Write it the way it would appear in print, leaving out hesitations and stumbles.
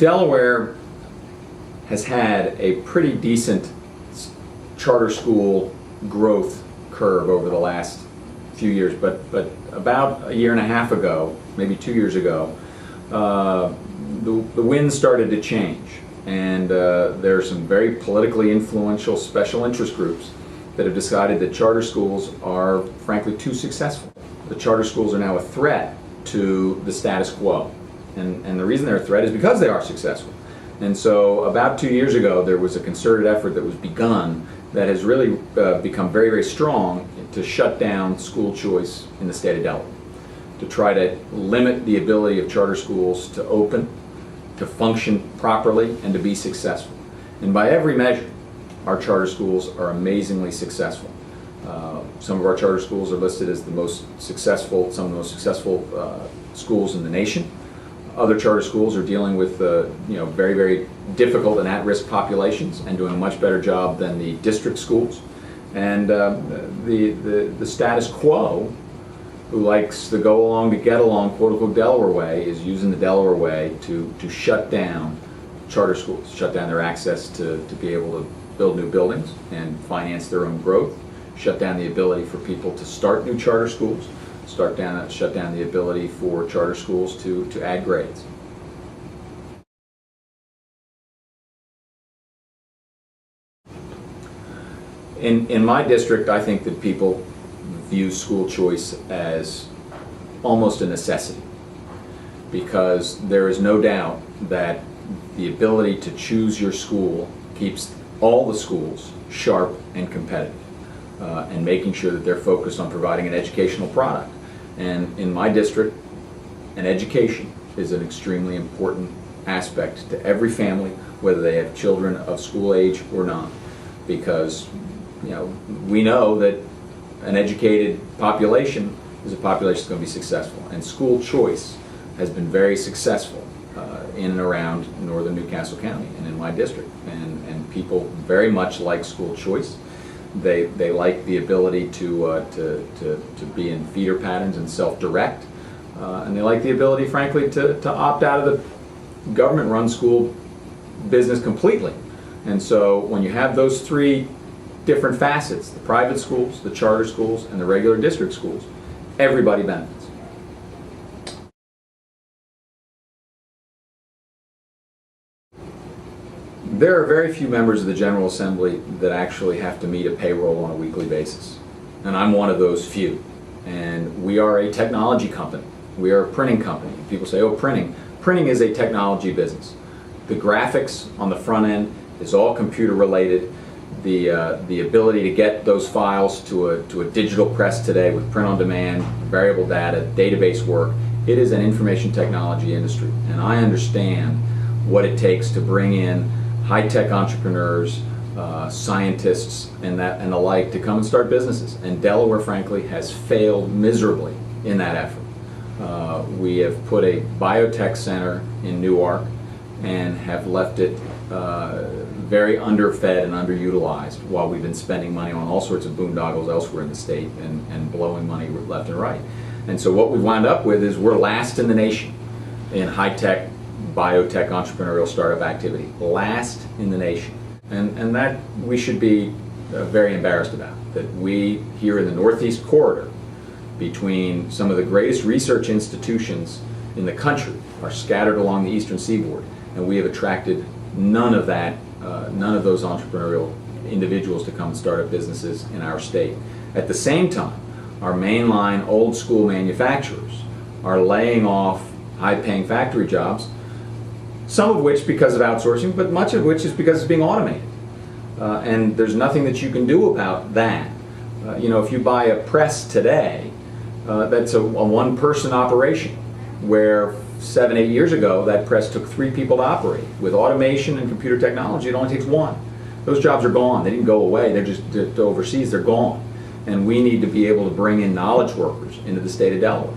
Delaware has had a pretty decent charter school growth curve over the last few years, but about a year and a half ago, maybe 2 years ago, the winds started to change, and there are some very politically influential special interest groups that have decided that charter schools are frankly too successful. The charter schools are now a threat to the status quo, and the reason they're a threat is because they are successful. And so about 2 years ago there was a concerted effort that was begun that has really become very, very strong to shut down school choice in the state of Delaware, to try to limit the ability of charter schools to open, to function properly, and to be successful. And by every measure, our charter schools are amazingly successful. Some of our charter schools are listed as the most successful, some of the most successful schools in the nation. Other charter schools are dealing with very, very difficult and at-risk populations and doing a much better job than the district schools. And the status quo, who likes the go along to get along, quote unquote, Delaware way, is using the Delaware way to shut down charter schools, shut down their access to be able to build new buildings and finance their own growth, shut down the ability for people to start new charter schools, shut down the ability for charter schools to add grades. In my district, I think that people view school choice as almost a necessity, because there is no doubt that the ability to choose your school keeps all the schools sharp and competitive, and making sure that they're focused on providing an educational product. And in my district, an education is an extremely important aspect to every family, whether they have children of school age or not, because we know that an educated population is a population that's going to be successful, and school choice has been very successful in and around northern Newcastle County and in my district, and people very much like school choice. They like the ability to be in feeder patterns and self-direct, and they like the ability, frankly, to opt out of the government-run school business completely. And so when you have those three different facets, the private schools, the charter schools, and the regular district schools, everybody benefits. There are very few members of the General Assembly that actually have to meet a payroll on a weekly basis, and I'm one of those few. And we are a technology company. We are a printing company. People say, oh, printing. Printing is a technology business. The graphics on the front end is all computer related. The ability to get those files to a digital press today with print on demand, variable data, database work, it is an information technology industry. And I understand what it takes to bring in high-tech entrepreneurs, scientists, and the like to come and start businesses. And Delaware, frankly, has failed miserably in that effort. We have put a biotech center in Newark and have left it very underfed and underutilized, while we've been spending money on all sorts of boondoggles elsewhere in the state and blowing money left and right. And so what we've wound up with is we're last in the nation in high-tech biotech entrepreneurial startup activity, last in the nation. And that we should be very embarrassed about, that we here in the Northeast Corridor, between some of the greatest research institutions in the country, are scattered along the eastern seaboard, and we have attracted none of those entrepreneurial individuals to come and start up businesses in our state. At the same time, our mainline old school manufacturers are laying off high-paying factory jobs, some of which because of outsourcing, but much of which is because it's being automated. And there's nothing that you can do about that. If you buy a press today, that's a one-person operation, where 7-8 years ago that press took 3 people to operate. With automation and computer technology, it only takes 1. Those jobs are gone. They didn't go away. They're just overseas. They're gone. And we need to be able to bring in knowledge workers into the state of Delaware.